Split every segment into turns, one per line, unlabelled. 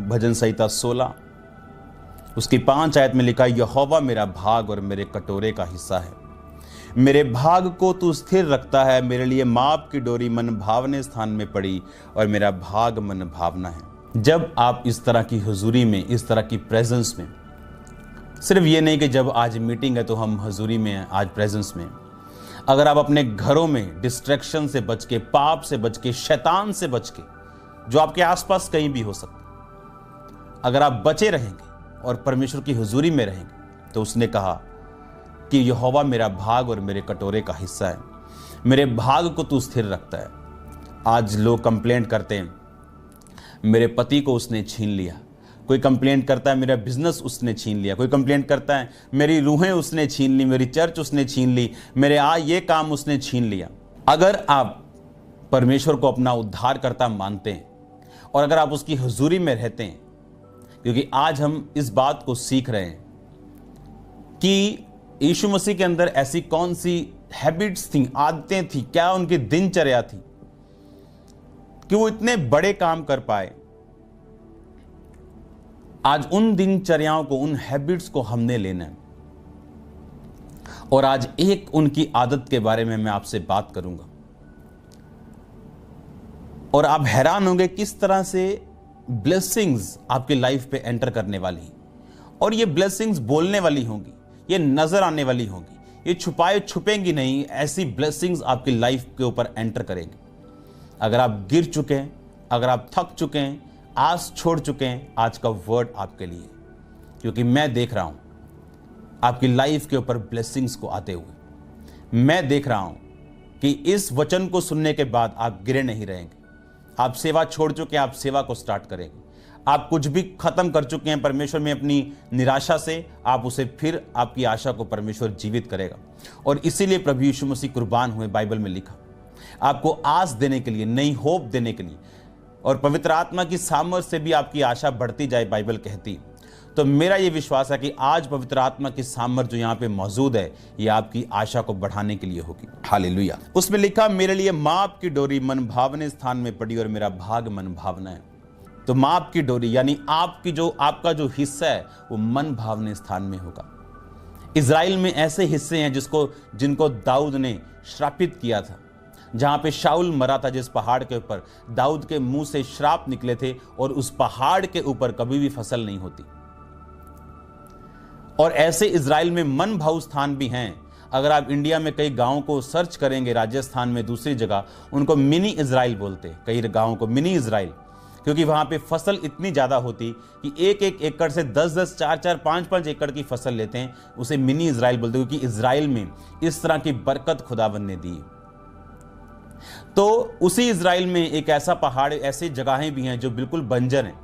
भजन संहिता 16 उसकी 5 आयत में लिखा, यहोवा मेरा भाग और मेरे कटोरे का हिस्सा है, मेरे भाग को तू स्थिर रखता है, मेरे लिए माप की डोरी मन भावने स्थान में पड़ी और मेरा भाग मन भावना है। जब आप इस तरह की हुजूरी में, इस तरह की प्रेजेंस में, सिर्फ ये नहीं कि जब आज मीटिंग है तो हम हुजूरी में हैं, आज प्रेजेंस में, अगर आप अपने घरों में डिस्ट्रैक्शन से बच के, पाप से बच के, शैतान से बच के, जो आपके आसपास कहीं भी हो सकता, अगर आप बचे रहेंगे और परमेश्वर की हुजूरी में रहेंगे, तो उसने कहा कि यहोवा मेरा भाग और मेरे कटोरे का हिस्सा है, मेरे भाग को तू स्थिर रखता है। आज लोग कंप्लेंट करते हैं, मेरे पति को उसने छीन लिया, कोई कंप्लेंट करता है मेरा बिजनेस उसने छीन लिया, कोई कंप्लेंट करता है मेरी रूहें उसने छीन ली, मेरी चर्च उसने छीन ली, मेरे ये काम उसने छीन लिया। अगर आप परमेश्वर को अपना उद्धारकर्ता मानते हैं और अगर आप उसकी हुजूरी में रहते हैं, क्योंकि आज हम इस बात को सीख रहे हैं कि यीशु मसीह के अंदर ऐसी कौन सी हैबिट्स थी, आदतें थी, क्या उनकी दिनचर्या थी कि वो इतने बड़े काम कर पाए। आज उन दिनचर्याओं को, उन हैबिट्स को हमने लेना है और आज एक उनकी आदत के बारे में मैं आपसे बात करूंगा और आप हैरान होंगे किस तरह से ब्लेसिंग्स आपकी लाइफ पे एंटर करने वाली हैं। और ये ब्लेसिंग्स बोलने वाली होंगी, ये नजर आने वाली होंगी, ये छुपाए छुपेंगी नहीं, ऐसी ब्लेसिंग्स आपकी लाइफ के ऊपर एंटर करेंगी। अगर आप गिर चुके हैं, अगर आप थक चुके हैं, आस छोड़ चुके हैं, आज का वर्ड आपके लिए, क्योंकि मैं देख रहा हूं आपकी लाइफ के ऊपर ब्लेसिंग्स को आते हुए। मैं देख रहा हूं कि इस वचन को सुनने के बाद आप गिरे नहीं रहेंगे। आप सेवा छोड़ चुके हैं, आप सेवा को स्टार्ट करेंगे। आप कुछ भी खत्म कर चुके हैं परमेश्वर में अपनी निराशा से, आप उसे फिर, आपकी आशा को परमेश्वर जीवित करेगा। और इसीलिए प्रभु यीशु मसीह कुर्बान हुए, बाइबल में लिखा, आपको आस देने के लिए, नई होप देने के लिए, और पवित्र आत्मा की सामर्थ्य से भी आपकी आशा बढ़ती जाए, बाइबल कहती है। तो मेरा ये विश्वास है कि आज पवित्र आत्मा की सामर्थ्य जो यहाँ पे मौजूद है, ये आपकी आशा को बढ़ाने के लिए होगी। हालेलुया। उसमें लिखा, मेरे लिए माप की डोरी मन भावने स्थान में पड़ी और मेरा भाग मन भावना है। तो माप की डोरी यानी आपका जो हिस्सा है वो मन भावने स्थान में होगा। इजराइल में ऐसे हिस्से हैं जिनको दाऊद ने श्रापित किया था, जहां पे शाऊल मरा था, जिस पहाड़ के ऊपर दाऊद के मुंह से श्राप निकले थे और उस पहाड़ के ऊपर कभी भी फसल नहीं होती। और ऐसे इजराइल में मन भाव स्थान भी हैं। अगर आप इंडिया में कई गांवों को सर्च करेंगे, राजस्थान में दूसरी जगह, उनको मिनी इजराइल बोलते हैं, कई गांवों को मिनी इजराइल, क्योंकि वहां पे फसल इतनी ज्यादा होती कि एक एकड़ से 10-10, 4-4, 5-5 एकड़ की फसल लेते हैं, उसे मिनी इजराइल बोलते हैं, क्योंकि इजराइल में इस तरह की बरकत खुदावंद ने दी। तो उसी इजराइल में एक ऐसा पहाड़, ऐसी जगहें भी हैं जो बिल्कुल बंजर हैं।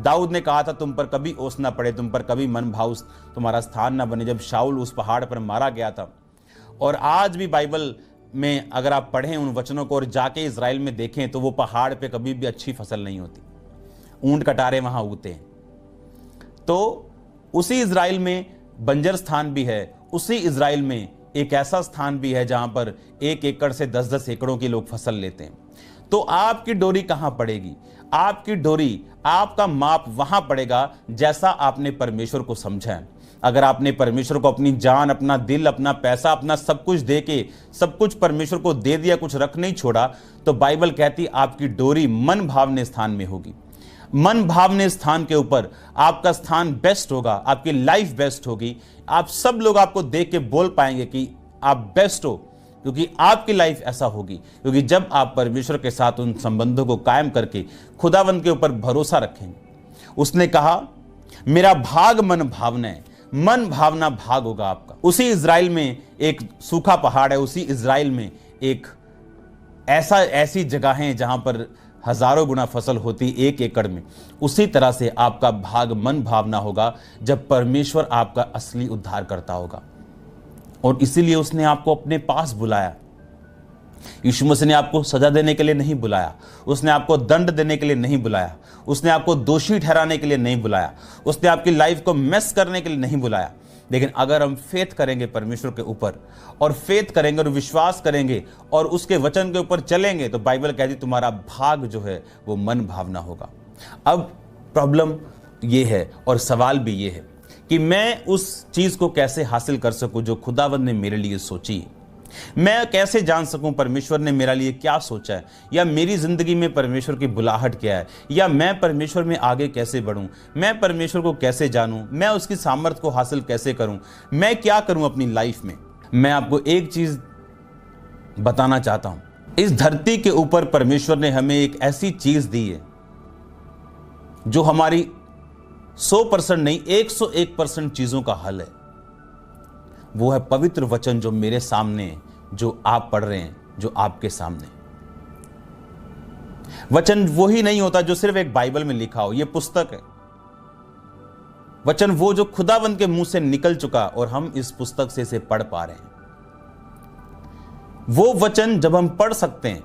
दाऊद ने कहा था, तुम पर कभी ओस ना पड़े, तुम पर कभी मन भाव तुम्हारा स्थान ना बने, जब शाऊल उस पहाड़ पर मारा गया था। और आज भी बाइबल में अगर आप पढ़ें उन वचनों को और जाके इजराइल में देखें, तो वो पहाड़ पे कभी भी अच्छी फसल नहीं होती, ऊंट कटारे वहां उगते हैं। तो उसी इजराइल में बंजर स्थान भी है, उसी इजराइल में एक ऐसा स्थान भी है जहां पर 1 एकड़ से 10-10 एकड़ों की लोग फसल लेते हैं। तो आपकी डोरी कहां पड़ेगी? आपकी डोरी, आपका माप वहां पड़ेगा जैसा आपने परमेश्वर को समझा है। अगर आपने परमेश्वर को अपनी जान, अपना दिल, अपना पैसा, अपना सब कुछ दे के, सब कुछ परमेश्वर को दे दिया, कुछ रख नहीं छोड़ा, तो बाइबल कहती आपकी डोरी मन भावने स्थान में होगी। मन भावने स्थान के ऊपर आपका स्थान बेस्ट होगा, आपकी लाइफ बेस्ट होगी। आप सब लोग आपको देख के बोल पाएंगे कि आप बेस्ट हो, क्योंकि आपकी लाइफ ऐसा होगी। क्योंकि जब आप परमेश्वर के साथ उन संबंधों को कायम करके खुदावंद के ऊपर भरोसा रखेंगे। उसने कहा, मेरा भाग मन भावना है, मन भावना भाग होगा आपका। उसी इजराइल में एक सूखा पहाड़ है, उसी इजराइल में एक ऐसी जगह है जहां पर हजारों गुना फसल होती 1 एकड़ में। उसी तरह से आपका भाग मन भावना होगा जब परमेश्वर आपका असली उद्धार करता होगा। और इसीलिए उसने आपको अपने पास बुलाया। यीशु मसीह ने आपको सजा देने के लिए नहीं बुलाया, उसने आपको दंड देने के लिए नहीं बुलाया, उसने आपको दोषी ठहराने के लिए नहीं बुलाया, उसने आपकी लाइफ को मेस करने के लिए नहीं बुलाया। लेकिन अगर हम फेथ करेंगे परमेश्वर के ऊपर, और फेथ करेंगे और विश्वास करेंगे और उसके वचन के ऊपर चलेंगे, तो बाइबल कहती तुम्हारा भाग जो है वो मन भावना होगा। अब प्रॉब्लम ये है और सवाल भी ये है कि मैं उस चीज को कैसे हासिल कर सकूं जो खुदावंद ने मेरे लिए सोची है। मैं कैसे जान सकूं परमेश्वर ने मेरे लिए क्या सोचा है, या मेरी जिंदगी में परमेश्वर की बुलाहट क्या है, या मैं परमेश्वर में आगे कैसे बढ़ूं, मैं परमेश्वर को कैसे जानूं, मैं उसकी सामर्थ्य को हासिल कैसे करूं, मैं क्या करूं अपनी लाइफ में। मैं आपको एक चीज बताना चाहता हूं, इस धरती के ऊपर परमेश्वर ने हमें एक ऐसी चीज दी है जो हमारी 100% नहीं 101% चीजों का हल है। वो है पवित्र वचन जो मेरे सामने है, जो आप पढ़ रहे हैं, जो आपके सामने। वचन वो ही नहीं होता जो सिर्फ एक बाइबल में लिखा हो, ये पुस्तक है। वचन वो जो खुदावंद के मुंह से निकल चुका और हम इस पुस्तक से इसे पढ़ पा रहे हैं। वो वचन जब हम पढ़ सकते हैं,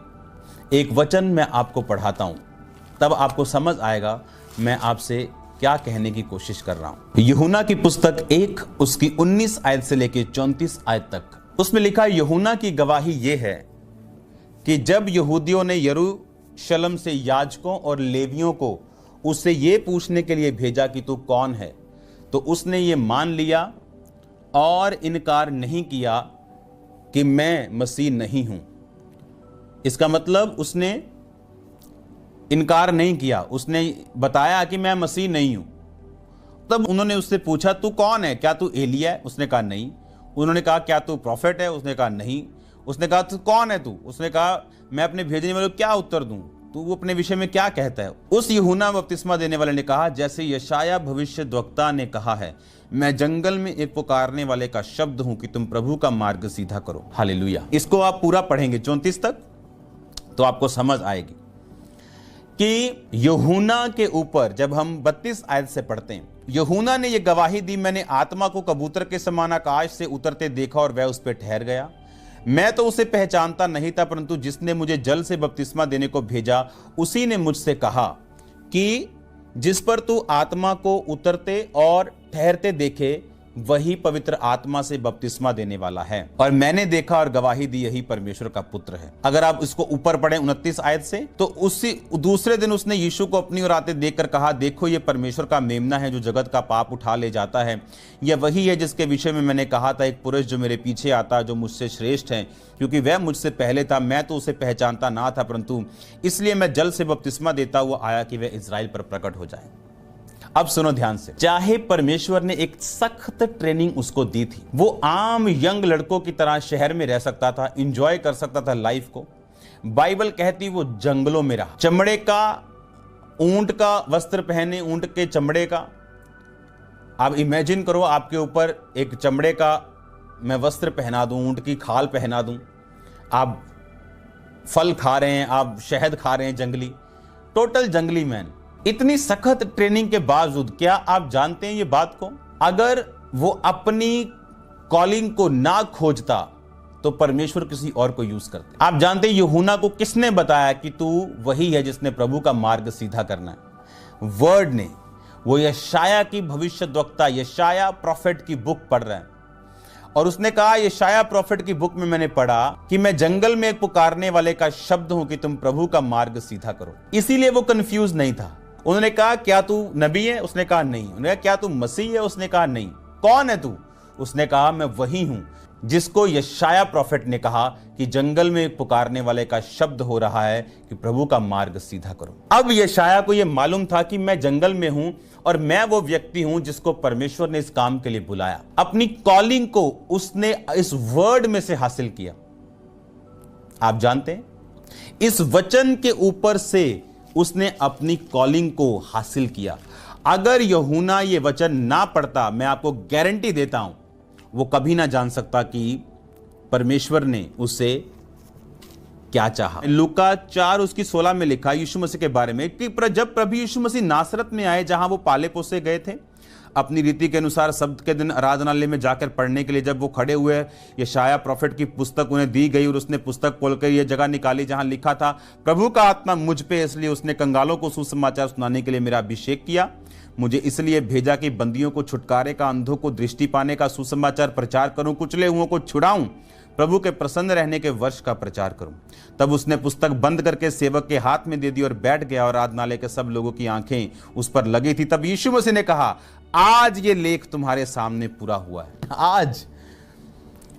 एक वचन मैं आपको पढ़ाता हूं, तब आपको समझ आएगा मैं आपसे क्या कहने की कोशिश कर रहा हूं। यूहन्ना की पुस्तक 1 उसकी 19 आयत से लेकर 34 आयत तक, उसमें लिखा यूहन्ना की गवाही यह है कि जब यहूदियों ने यरूशलेम से याजकों और लेवियों को उससे यह पूछने के लिए भेजा कि तू कौन है, तो उसने ये मान लिया और इनकार नहीं किया कि मैं मसीह नहीं हूं। इसका मतलब उसने इनकार नहीं किया, उसने बताया कि मैं मसीह नहीं हूं। तब उन्होंने उससे पूछा तू कौन है, क्या तू एलिया है? उसने कहा नहीं। उन्होंने कहा क्या तू प्रॉफिट है? उसने कहा नहीं। उसने कहा तू कौन है तू? उसने कहा मैं अपने भेजने वाले को क्या उत्तर दूं, तू अपने विषय में क्या कहता है? उस यूहन्ना बपतिस्मा देने वाले ने कहा जैसे यशाया भविष्यद्वक्ता ने कहा है, मैं जंगल में एक पुकारने वाले का शब्द हूं कि तुम प्रभु का मार्ग सीधा करो। हालेलुया। इसको आप पूरा पढ़ेंगे 34 तक तो आपको समझ आएगी कि यूहन्ना के ऊपर जब हम 32 आयत से पढ़ते हैं, यूहन्ना ने यह गवाही दी, मैंने आत्मा को कबूतर के समान आकाश से उतरते देखा और वह उस पर ठहर गया। मैं तो उसे पहचानता नहीं था, परंतु जिसने मुझे जल से बपतिस्मा देने को भेजा उसी ने मुझसे कहा कि जिस पर तू आत्मा को उतरते और ठहरते देखे वही पवित्र आत्मा से बपतिस्मा देने वाला है। और मैंने देखा और गवाही दी यही परमेश्वर का पुत्र है। अगर आप इसको ऊपर पढ़ें 29 आयत से, तो उसी दूसरे दिन उसने यीशु को अपनी ओर आते देखकर कहा, देखो ये परमेश्वर का मेमना है जो जगत का पाप उठा ले जाता है। यह वही है जिसके विषय में मैंने कहा था, एक पुरुष जो मेरे पीछे आता जो मुझसे श्रेष्ठ है, क्योंकि वह मुझसे पहले था। मैं तो उसे पहचानता ना था, परंतु इसलिए मैं जल से बपतिस्मा देता हुआ आया कि वह इस्राएल पर प्रकट हो जाए। अब सुनो ध्यान से, चाहे परमेश्वर ने एक सख्त ट्रेनिंग उसको दी थी, वो आम यंग लड़कों की तरह शहर में रह सकता था, एंजॉय कर सकता था लाइफ को। बाइबल कहती वो जंगलों में रहा, चमड़े का ऊंट का वस्त्र पहने, ऊंट के चमड़े का। आप इमेजिन करो आपके ऊपर एक चमड़े का मैं वस्त्र पहना दूं, ऊंट की खाल पहना दूं, आप फल खा रहे हैं, आप शहद खा रहे हैं, जंगली, टोटल जंगली मैन। इतनी सख्त ट्रेनिंग के बावजूद, क्या आप जानते हैं ये बात को, अगर वो अपनी कॉलिंग को ना खोजता तो परमेश्वर किसी और को यूज करते। आप जानते हैं यूहन्ना को किसने बताया कि तू वही है जिसने प्रभु का मार्ग सीधा करना है? वर्ड ने। वो यशाया की भविष्यद्वक्ता, यशाया प्रॉफिट की बुक पढ़ रहा है और उसने कहा यशाया प्रॉफिट की बुक में मैंने पढ़ा कि मैं जंगल में एक पुकारने वाले का शब्द हूं कि तुम प्रभु का मार्ग सीधा करो। इसीलिए वो कंफ्यूज नहीं था। उन्होंने कहा क्या तू नबी है? उसने कहा नहीं। उन्होंने कहा क्या तू मसीह है? उसने कहा नहीं। कौन है तू? उसने कहा मैं वही हूं जिसको यशाया प्रॉफिट ने कहा कि जंगल में एक पुकारने वाले का शब्द हो रहा है कि प्रभु का मार्ग सीधा करो। अब यशाया को यह मालूम था कि मैं जंगल में हूं और मैं वो व्यक्ति हूं जिसको परमेश्वर ने इस काम के लिए बुलाया। अपनी कॉलिंग को उसने इस वर्ड में से हासिल किया। आप जानते हैं, इस वचन के ऊपर से उसने अपनी कॉलिंग को हासिल किया। अगर यूहन्ना ये वचन ना पढ़ता, मैं आपको गारंटी देता हूं वो कभी ना जान सकता कि परमेश्वर ने उससे क्या चाहा। लूका 4 उसकी 16 में लिखा यीशु मसीह के बारे में कि जब प्रभु यीशु मसीह नासरत में आए, जहां वो पाले पोसे गए थे, अपनी रीति के अनुसार सब्त के दिन आराधनालय में जाकर पढ़ने के लिए जब वो खड़े हुए, यशाया प्रॉफिट की पुस्तक उन्हें दी गई और उसने पुस्तक खोलकर यह जगह निकाली जहां लिखा था प्रभु का आत्मा मुझ पे, इसलिए उसने कंगालों को सुसमाचार सुनाने के लिए मेरा अभिषेक किया। मुझे इसलिए भेजा कि बंदियों को छुटकारे का, अंधों को दृष्टि पाने का सुसमाचार प्रचार करूं, कुचले हुओं को छुड़ाऊं, प्रभु के प्रसन्न रहने के वर्ष का प्रचार करूं। तब उसने पुस्तक बंद करके सेवक के हाथ में दे दी और बैठ गया, और आराधनालय के सब लोगों की आंखें उस पर लगी थी। तब यीशु मसीह ने कहा, आज ये लेख तुम्हारे सामने पूरा हुआ है। आज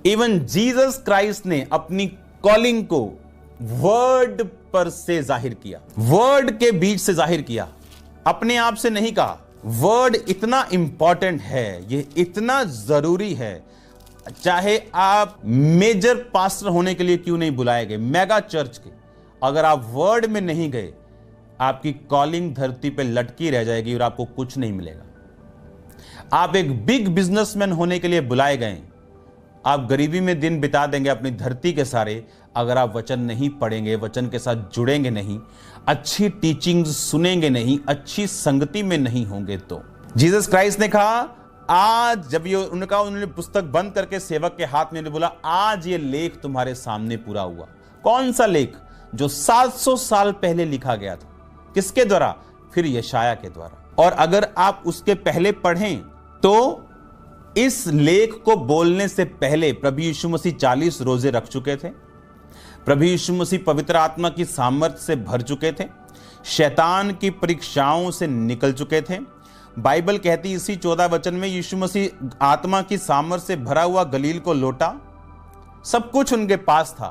इवन जीसस क्राइस्ट ने अपनी कॉलिंग को वर्ड पर से जाहिर किया, वर्ड के बीच से जाहिर किया, अपने आप से नहीं कहा। वर्ड इतना इंपॉर्टेंट है, ये इतना जरूरी है, चाहे आप मेजर पास्टर होने के लिए क्यों नहीं बुलाए गए, मेगा चर्च के, अगर आप वर्ड में नहीं गए, आपकी कॉलिंग धरती पे लटकी रह जाएगी और आपको कुछ नहीं मिलेगा। आप एक बिग बिजनेसमैन होने के लिए बुलाए गए, आप गरीबी में दिन बिता देंगे अपनी धरती के सारे, अगर आप वचन नहीं पढ़ेंगे, वचन के साथ जुड़ेंगे नहीं, अच्छी टीचिंग्स सुनेंगे नहीं, अच्छी संगति में नहीं होंगे। तो जीसस क्राइस्ट ने कहा, आज जब ये उन्होंने पुस्तक बंद करके सेवक के हाथ में बोला, आज ये लेख तुम्हारे सामने पूरा हुआ। कौन सा लेख? जो 700 साल पहले लिखा गया था। किसके द्वारा? फिर यशाया के द्वारा। और अगर आप उसके पहले पढ़ें तो इस लेख को बोलने से पहले प्रभु यीशु मसीह 40 रोजे रख चुके थे। प्रभु यीशु मसीह पवित्र आत्मा की सामर्थ्य से भर चुके थे, शैतान की परीक्षाओं से निकल चुके थे। बाइबल कहती इसी 14 वचन में, यीशु मसीह आत्मा की सामर्थ्य से भरा हुआ गलील को लौटा। सब कुछ उनके पास था,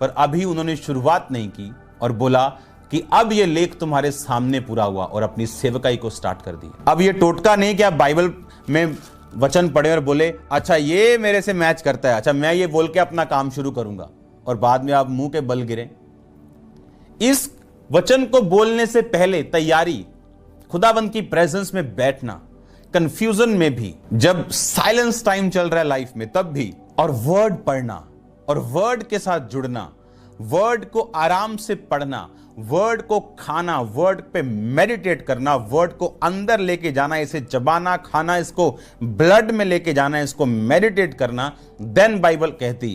पर अभी उन्होंने शुरुआत नहीं की और बोला कि अब यह लेख तुम्हारे सामने पूरा हुआ, और अपनी सेवकाई को स्टार्ट कर दी। अब यह टोटका नहीं कि आप बाइबल में वचन पढ़े और बोले, अच्छा ये मेरे से मैच करता है, अच्छा मैं ये बोल के अपना काम शुरू करूंगा, और बाद में आप मुंह के बल गिरे। इस वचन को बोलने से पहले तैयारी, खुदावंद की प्रेजेंस में बैठना, कंफ्यूजन में भी, जब साइलेंस टाइम चल रहा है लाइफ में तब भी, और वर्ड पढ़ना और वर्ड के साथ जुड़ना, वर्ड को आराम से पढ़ना, वर्ड को खाना, वर्ड पे मेडिटेट करना, वर्ड को अंदर लेके जाना, इसे चबाना, खाना, इसको ब्लड में लेके जाना, इसको मेडिटेट करना। देन बाइबल कहती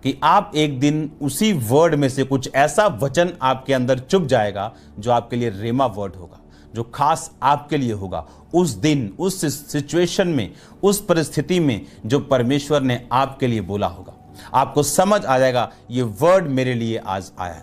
कि आप एक दिन उसी वर्ड में से कुछ ऐसा वचन आपके अंदर चुभ जाएगा जो आपके लिए रेमा वर्ड होगा, जो खास आपके लिए होगा उस दिन, उस सिचुएशन में, उस परिस्थिति में, जो परमेश्वर ने आपके लिए बोला होगा। आपको समझ आ जाएगा ये वर्ड मेरे लिए आज आया है।